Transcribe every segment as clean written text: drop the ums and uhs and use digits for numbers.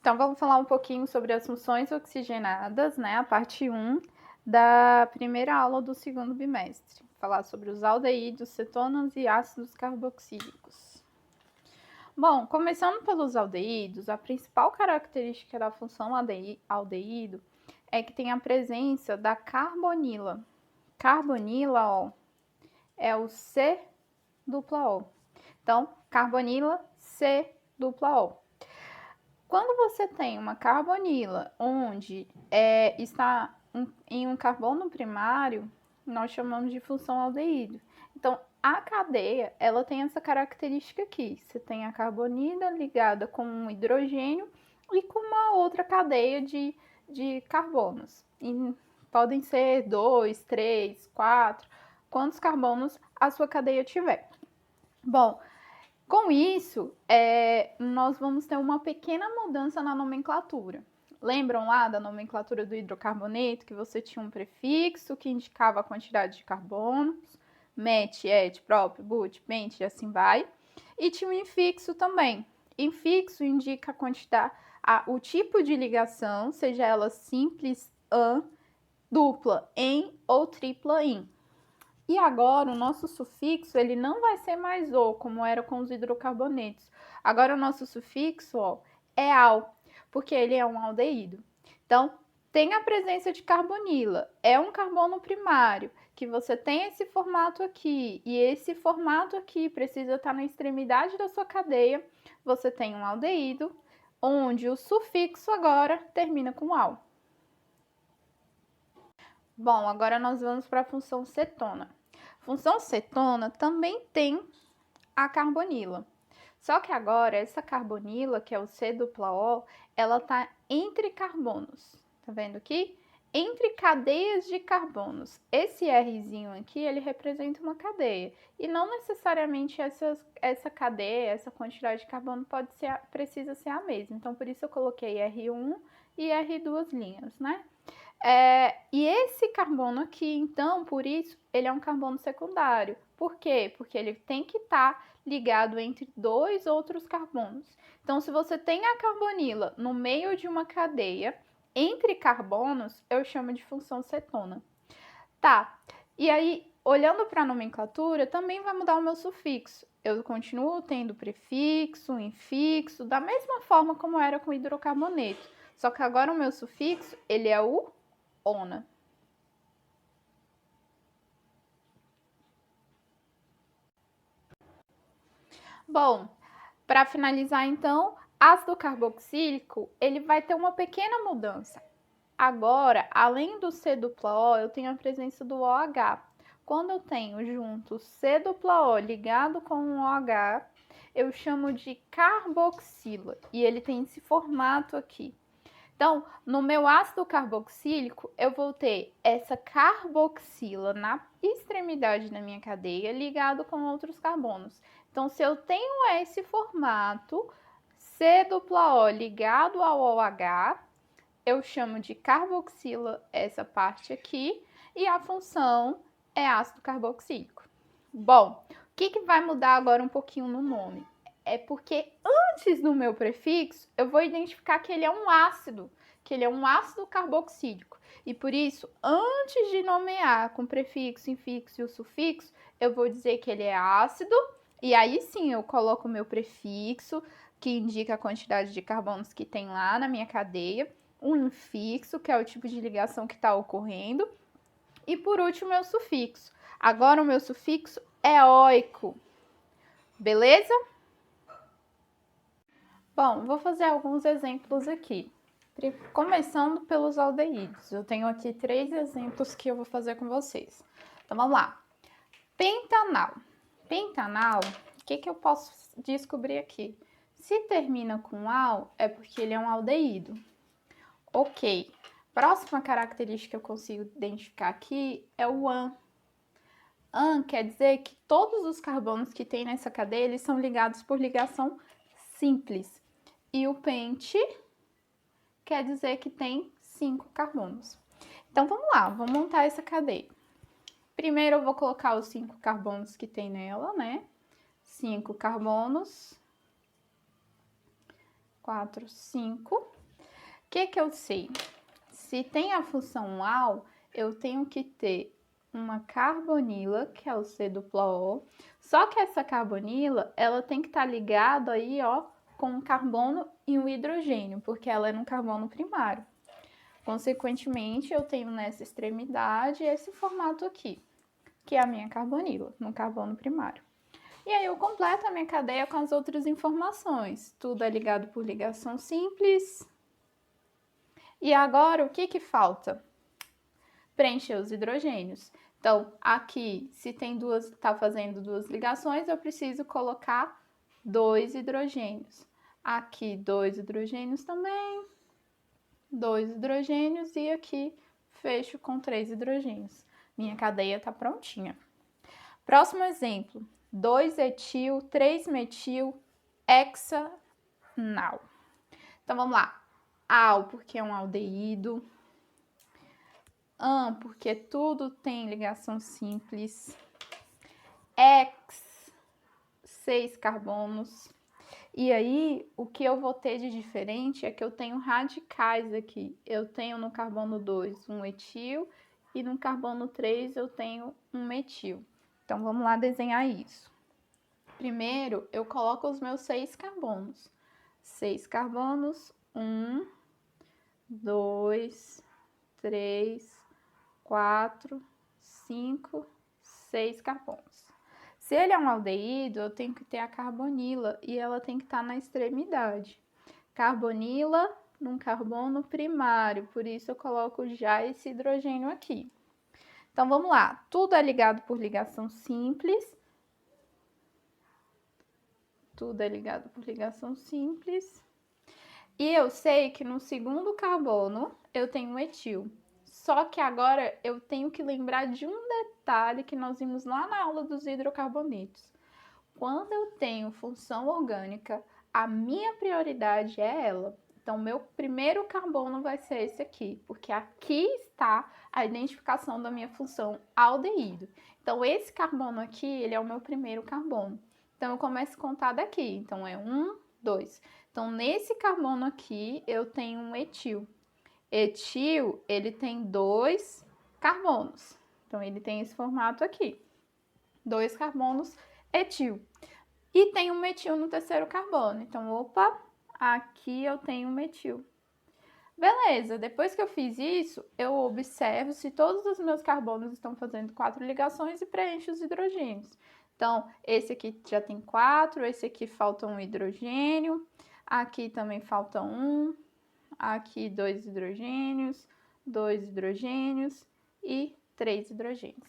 Então, vamos falar um pouquinho sobre as funções oxigenadas, né? A parte 1 da primeira aula do segundo bimestre. Falar sobre os aldeídos, cetonas e ácidos carboxílicos. Bom, começando pelos aldeídos, a principal característica da função aldeído é que tem a presença da carbonila. Carbonila, ó, é o C-O. Então, carbonila, C-O. Quando você tem uma carbonila onde está em um carbono primário, nós chamamos de função aldeído. Então, a cadeia, ela tem essa característica aqui. Você tem a carbonila ligada com um hidrogênio e com uma outra cadeia de carbonos. E podem ser 2, 3, 4, quantos carbonos a sua cadeia tiver. Bom, com isso, nós vamos ter uma pequena mudança na nomenclatura. Lembram lá da nomenclatura do hidrocarboneto, que você tinha um prefixo que indicava a quantidade de carbonos, met, et, prop, but, pent e assim vai. E tinha um infixo também. Infixo indica a quantidade, o tipo de ligação, seja ela simples, an, dupla, em ou tripla, in. E agora o nosso sufixo, ele não vai ser mais o, como era com os hidrocarbonetos. Agora o nosso sufixo, ó, é al, porque ele é um aldeído. Então, tem a presença de carbonila, é um carbono primário, que você tem esse formato aqui, e esse formato aqui precisa estar na extremidade da sua cadeia, você tem um aldeído, onde o sufixo agora termina com al. Bom, agora nós vamos para a função cetona. Função cetona também tem a carbonila. Só que agora essa carbonila, que é o C-O, ela tá entre carbonos. Tá vendo aqui? Entre cadeias de carbonos. Esse Rzinho aqui, ele representa uma cadeia. E não necessariamente essa cadeia, essa quantidade de carbono precisa ser a mesma. Então, por isso eu coloquei R1 e R2 linhas, né? E esse carbono aqui, então, por isso, ele é um carbono secundário. Por quê? Porque ele tem que estar ligado entre dois outros carbonos. Então, se você tem a carbonila no meio de uma cadeia, entre carbonos, eu chamo de função cetona. Tá, e aí, olhando para a nomenclatura, também vai mudar o meu sufixo. Eu continuo tendo prefixo, infixo, da mesma forma como era com hidrocarboneto. Só que agora o meu sufixo, ele é o ona. Bom, para finalizar então, ácido carboxílico, ele vai ter uma pequena mudança. Agora, além do C-O, eu tenho a presença do OH. Quando eu tenho junto C-O ligado com um OH, eu chamo de carboxila, e ele tem esse formato aqui. Então, no meu ácido carboxílico, eu vou ter essa carboxila na extremidade da minha cadeia ligado com outros carbonos. Então, se eu tenho esse formato, C-O ligado ao OH, eu chamo de carboxila essa parte aqui, e a função é ácido carboxílico. Bom, o que vai mudar agora um pouquinho no nome? É porque antes do meu prefixo, eu vou identificar que ele é um ácido, que ele é um ácido carboxílico. E por isso, antes de nomear com prefixo, infixo e o sufixo, eu vou dizer que ele é ácido, e aí sim eu coloco o meu prefixo, que indica a quantidade de carbonos que tem lá na minha cadeia, um infixo, que é o tipo de ligação que está ocorrendo, e por último, o meu sufixo. Agora o meu sufixo é oico, beleza? Bom, vou fazer alguns exemplos aqui. Começando pelos aldeídos. Eu tenho aqui 3 exemplos que eu vou fazer com vocês. Então, vamos lá. Pentanal. Pentanal, o que eu posso descobrir aqui? Se termina com al, é porque ele é um aldeído. Ok. Próxima característica que eu consigo identificar aqui é o an. An quer dizer que todos os carbonos que tem nessa cadeia, eles são ligados por ligação simples. E o pente quer dizer que tem 5 carbonos. Então, vamos lá, vamos montar essa cadeia. Primeiro, eu vou colocar os 5 carbonos que tem nela, né? 5 carbonos. 4, 5. O que eu sei? Se tem a função al, eu tenho que ter uma carbonila, que é o C-O. Só que essa carbonila, ela tem que estar ligada aí, ó, com um carbono e um hidrogênio, porque ela é no carbono primário. Consequentemente, eu tenho nessa extremidade esse formato aqui, que é a minha carbonila, no carbono primário. E aí eu completo a minha cadeia com as outras informações. Tudo é ligado por ligação simples. E agora, o que falta? Preencher os hidrogênios. Então, aqui, se tem tá fazendo duas ligações, eu preciso colocar 2 hidrogênios. Aqui, 2 hidrogênios também. 2 hidrogênios e aqui fecho com 3 hidrogênios. Minha cadeia está prontinha. Próximo exemplo, 2-etil, 3-metil, hexanal. Então, vamos lá. Al, porque é um aldeído. An, porque tudo tem ligação simples. Hex, 6 carbonos. E aí, o que eu vou ter de diferente é que eu tenho radicais aqui. Eu tenho no carbono 2 um etil e no carbono 3 eu tenho um metil. Então, vamos lá desenhar isso. Primeiro, eu coloco os meus 6 carbonos. 6 carbonos, 1, 2, 3, 4, 5, 6 carbonos. Se ele é um aldeído, eu tenho que ter a carbonila e ela tem que estar na extremidade. Carbonila num carbono primário, por isso eu coloco já esse hidrogênio aqui. Então, vamos lá. Tudo é ligado por ligação simples. Tudo é ligado por ligação simples. E eu sei que no segundo carbono eu tenho um etil. Só que agora eu tenho que lembrar de um detalhe que nós vimos lá na aula dos hidrocarbonetos. Quando eu tenho função orgânica, a minha prioridade é ela. Então, meu primeiro carbono vai ser esse aqui, porque aqui está a identificação da minha função aldeído. Então, esse carbono aqui, ele é o meu primeiro carbono. Então, eu começo a contar daqui. Então, é 1, 2. Então, nesse carbono aqui, eu tenho um etil. Etil, ele tem 2 carbonos. Então, ele tem esse formato aqui. 2 carbonos, etil. E tem um metil no terceiro carbono. Então, opa, aqui eu tenho um metil. Beleza, depois que eu fiz isso, eu observo se todos os meus carbonos estão fazendo 4 ligações e preencho os hidrogênios. Então, esse aqui já tem 4, esse aqui falta um hidrogênio, aqui também falta um, aqui 2 hidrogênios, 2 hidrogênios e 3 hidrogênios.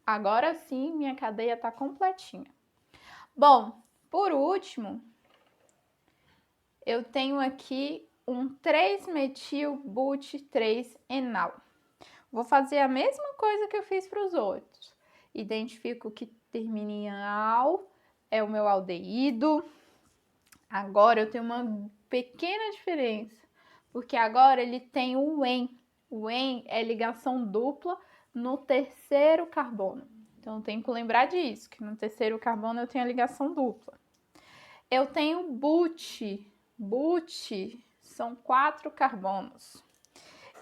Agora sim, minha cadeia está completinha. Bom, por último, eu tenho aqui um 3-metil-but-3-enal. Vou fazer a mesma coisa que eu fiz para os outros. Identifico que termina em al, é o meu aldeído. Agora eu tenho uma pequena diferença, porque agora ele tem o en. O en é ligação dupla no terceiro carbono. Então, eu tenho que lembrar disso, que no terceiro carbono eu tenho a ligação dupla. Eu tenho but. But são 4 carbonos.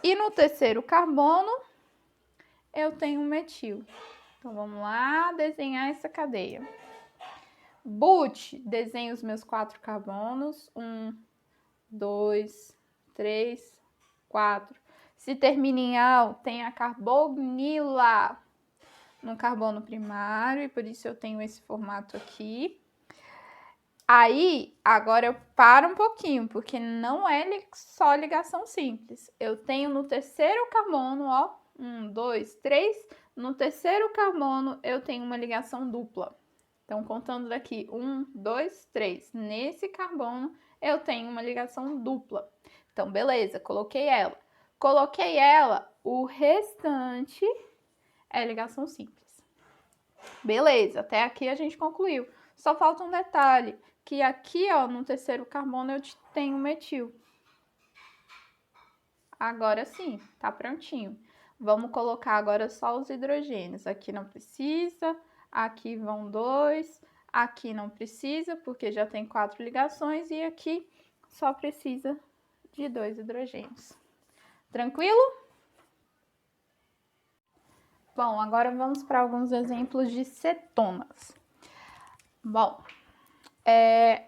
E no terceiro carbono, eu tenho um metil. Então, vamos lá desenhar essa cadeia. But, desenho os meus 4 carbonos. 1, 2, 3, 4. Se termina em al, tem a carbonila no carbono primário, e por isso eu tenho esse formato aqui. Aí, agora eu paro um pouquinho, porque não é só ligação simples. Eu tenho no terceiro carbono, ó, 1, 2, 3. No terceiro carbono, eu tenho uma ligação dupla. Então, contando daqui, 1, 2, 3. Nesse carbono, eu tenho uma ligação dupla. Então, beleza, coloquei ela. Coloquei ela, o restante é ligação simples. Beleza, até aqui a gente concluiu. Só falta um detalhe, que aqui, ó, no terceiro carbono eu tenho metil. Agora sim, tá prontinho. Vamos colocar agora só os hidrogênios. Aqui não precisa, aqui vão 2, aqui não precisa, porque já tem 4 ligações, e aqui só precisa de 2 hidrogênios. Tranquilo? Bom, agora vamos para alguns exemplos de cetonas. Bom,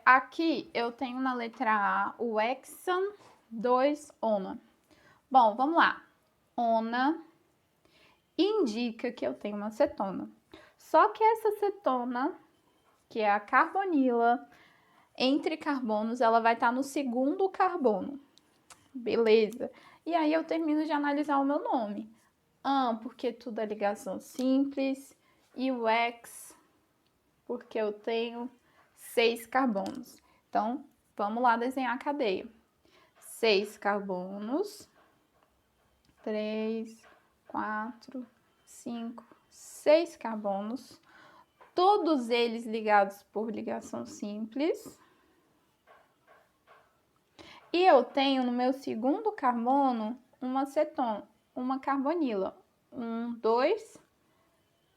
aqui eu tenho na letra A o hexan 2-ona. Bom, vamos lá. Ona indica que eu tenho uma cetona. Só que essa cetona, que é a carbonila, entre carbonos, ela vai estar no segundo carbono. Beleza. E aí eu termino de analisar o meu nome. Porque tudo é ligação simples. E o X, porque eu tenho 6 carbonos. Então, vamos lá desenhar a cadeia. 6 carbonos. 3, 4, 5, 6 carbonos. Todos eles ligados por ligação simples. E eu tenho no meu segundo carbono uma cetona, uma carbonila. 1, 2.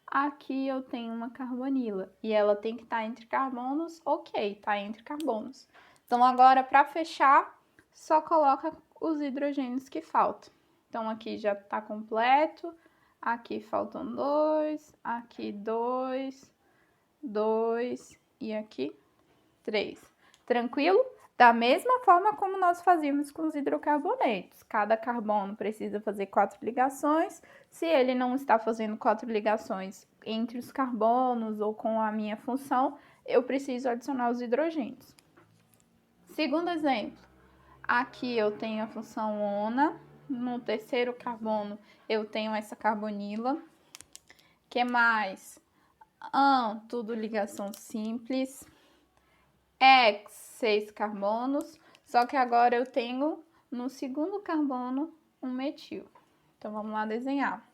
Aqui eu tenho uma carbonila. E ela tem que estar entre carbonos. Ok, tá entre carbonos. Então, agora, para fechar, só coloca os hidrogênios que faltam. Então, aqui já tá completo. Aqui faltam 2. Aqui 2. 2. E aqui 3. Tranquilo? Da mesma forma como nós fazíamos com os hidrocarbonetos. Cada carbono precisa fazer 4 ligações. Se ele não está fazendo 4 ligações entre os carbonos ou com a minha função, eu preciso adicionar os hidrogênios. Segundo exemplo, aqui eu tenho a função ona. No terceiro carbono eu tenho essa carbonila. Que mais? Tudo ligação simples. X, 6 carbonos, só que agora eu tenho no segundo carbono um metil. Então, vamos lá desenhar.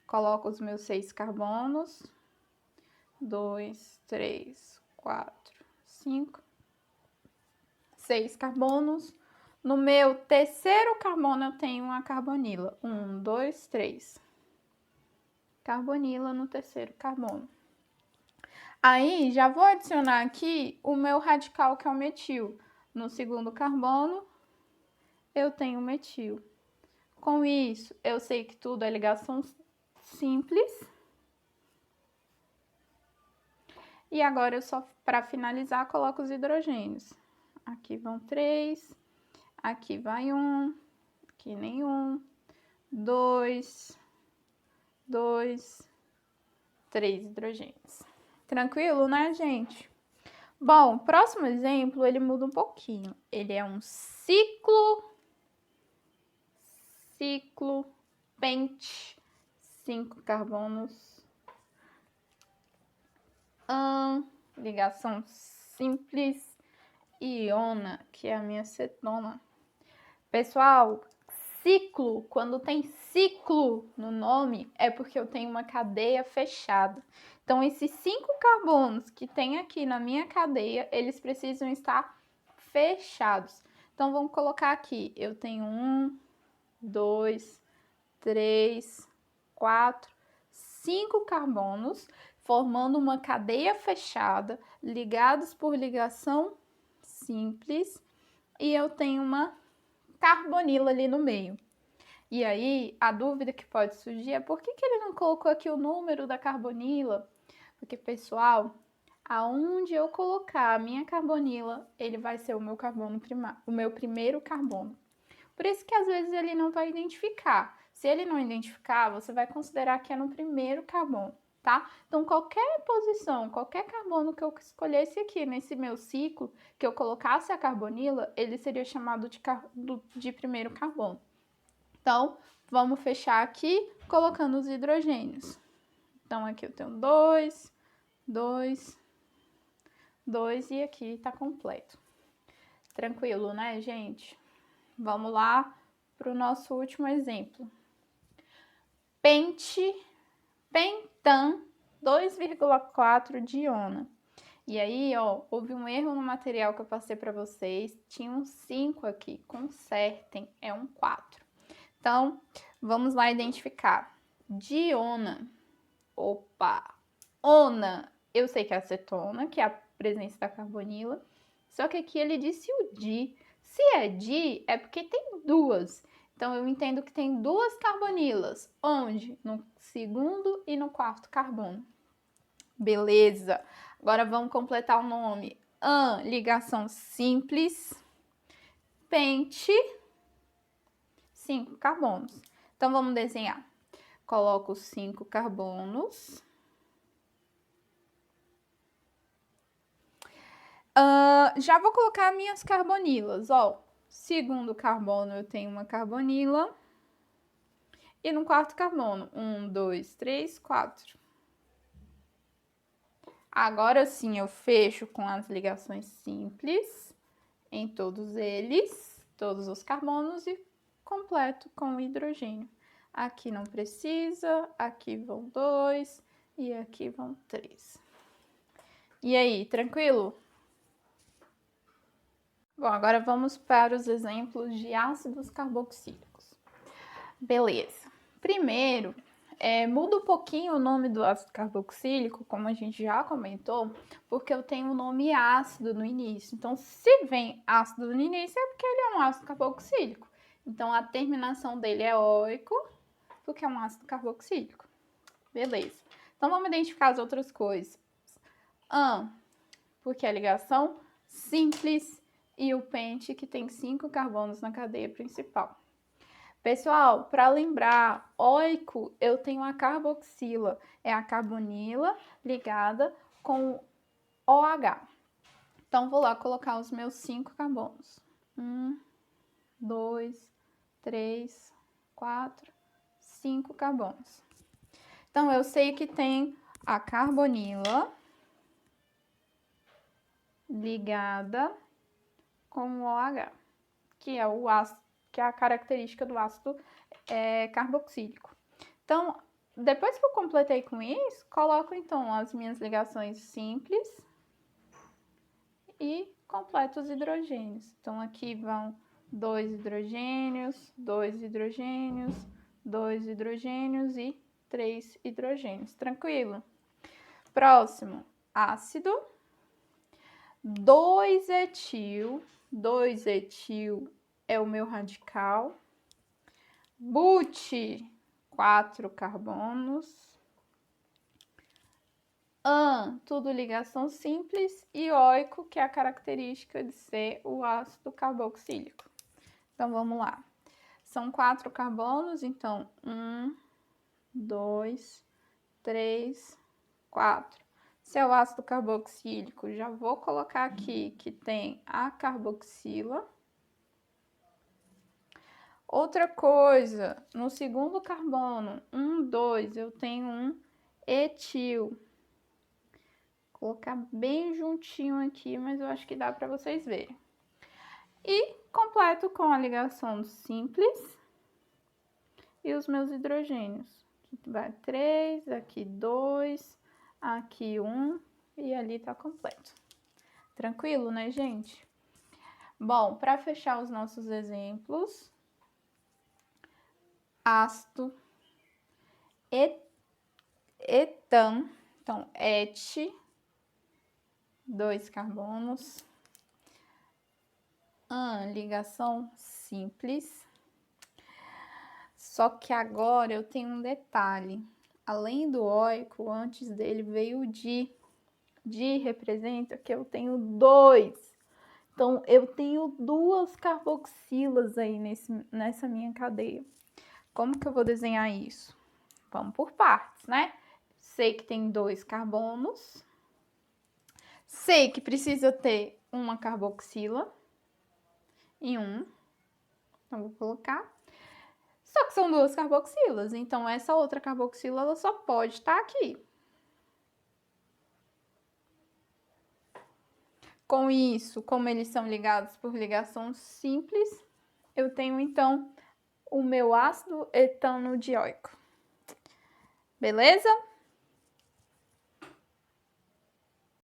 Coloco os meus 6 carbonos. 2, 3, 4, 5. 6 carbonos. No meu terceiro carbono eu tenho uma carbonila. 1, 2, 3. Carbonila no terceiro carbono. Aí, já vou adicionar aqui o meu radical, que é o metil. No segundo carbono, eu tenho metil. Com isso, eu sei que tudo é ligação simples. E agora, eu só, para finalizar, coloco os hidrogênios. Aqui vão 3, aqui vai 1, aqui nenhum, 2, 2, 3 hidrogênios. Tranquilo, né, gente? Bom, o próximo exemplo, ele muda um pouquinho. Ele é um ciclo pente, 5 carbonos, ligação simples, iona, que é a minha cetona. Pessoal, ciclo, quando tem ciclo no nome, é porque eu tenho uma cadeia fechada. Então, esses 5 carbonos que tem aqui na minha cadeia, eles precisam estar fechados. Então, vamos colocar aqui, eu tenho 1, 2, 3, 4, 5 carbonos, formando uma cadeia fechada, ligados por ligação simples, e eu tenho uma carbonila ali no meio. E aí, a dúvida que pode surgir é por que ele não colocou aqui o número da carbonila? Porque, pessoal, aonde eu colocar a minha carbonila, ele vai ser o meu carbono primário, o meu primeiro carbono. Por isso que às vezes ele não vai identificar. Se ele não identificar, você vai considerar que é no primeiro carbono, tá? Então, qualquer posição, qualquer carbono que eu escolhesse aqui nesse meu ciclo, que eu colocasse a carbonila, ele seria chamado de primeiro carbono. Então, vamos fechar aqui colocando os hidrogênios. Então, aqui eu tenho 2, 2, 2 e aqui tá completo. Tranquilo, né, gente? Vamos lá para o nosso último exemplo. Pentan 2,4 de iona. E aí, ó, houve um erro no material que eu passei para vocês. Tinha um 5 aqui, consertem, é um 4. Então, vamos lá identificar. Diona. Opa! Ona, eu sei que é acetona, que é a presença da carbonila. Só que aqui ele disse o di. Se é di, é porque tem duas. Então, eu entendo que tem duas carbonilas. Onde? No segundo e no quarto carbono. Beleza. Agora, vamos completar o nome. Ligação simples. Pente. 5 carbonos. Então, vamos desenhar. Coloco 5 carbonos. Já vou colocar minhas carbonilas, ó. Segundo carbono eu tenho uma carbonila. E no quarto carbono, 1, 2, 3, 4. Agora sim eu fecho com as ligações simples em todos eles, todos os carbonos, e completo com o hidrogênio. Aqui não precisa, aqui vão 2 e aqui vão 3. E aí, tranquilo? Bom, agora vamos para os exemplos de ácidos carboxílicos. Beleza. Primeiro, muda um pouquinho o nome do ácido carboxílico, como a gente já comentou, porque eu tenho o nome ácido no início. Então, se vem ácido no início, é porque ele é um ácido carboxílico. Então, a terminação dele é oico, porque é um ácido carboxílico. Beleza. Então, vamos identificar as outras coisas. Porque é a ligação simples, e o pente, que tem 5 carbonos na cadeia principal. Pessoal, para lembrar, oico, eu tenho a carboxila, é a carbonila ligada com OH. Então, vou lá colocar os meus 5 carbonos. 1, 2, 3, 4, 5 carbonos. Então, eu sei que tem a carbonila ligada com o OH, que é o ácido, que é a característica do ácido carboxílico. Então, depois que eu completei com isso, coloco então as minhas ligações simples e completo os hidrogênios. Então, aqui vão 2 hidrogênios, 2 hidrogênios, 2 hidrogênios e 3 hidrogênios. Tranquilo? Próximo, ácido. 2-etil. 2-etil é o meu radical. But, 4 carbonos. Tudo ligação simples. E oico, que é a característica de ser o ácido carboxílico. Então, vamos lá. São 4 carbonos, então 1, 2, 3, 4. Se é o ácido carboxílico, já vou colocar aqui que tem a carboxila. Outra coisa, no segundo carbono, 1, 2, eu tenho um etil. Vou colocar bem juntinho aqui, mas eu acho que dá para vocês verem. E completo com a ligação simples e os meus hidrogênios. Aqui vai 3, aqui 2, aqui 1 e ali tá completo. Tranquilo, né, gente? Bom, para fechar os nossos exemplos, ácido etan, então et, 2 carbonos, ligação simples. Só que agora eu tenho um detalhe. Além do oico, antes dele veio o di. Di representa que eu tenho 2. Então, eu tenho 2 carboxilas aí nessa minha cadeia. Como que eu vou desenhar isso? Vamos por partes, né? Sei que tem 2 carbonos. Sei que precisa ter uma carboxila e 1. Então, vou colocar. Só que são 2 carboxilas, então essa outra carboxila ela só pode estar aqui. Com isso, como eles são ligados por ligação simples, eu tenho então o meu ácido etanodioico. Beleza?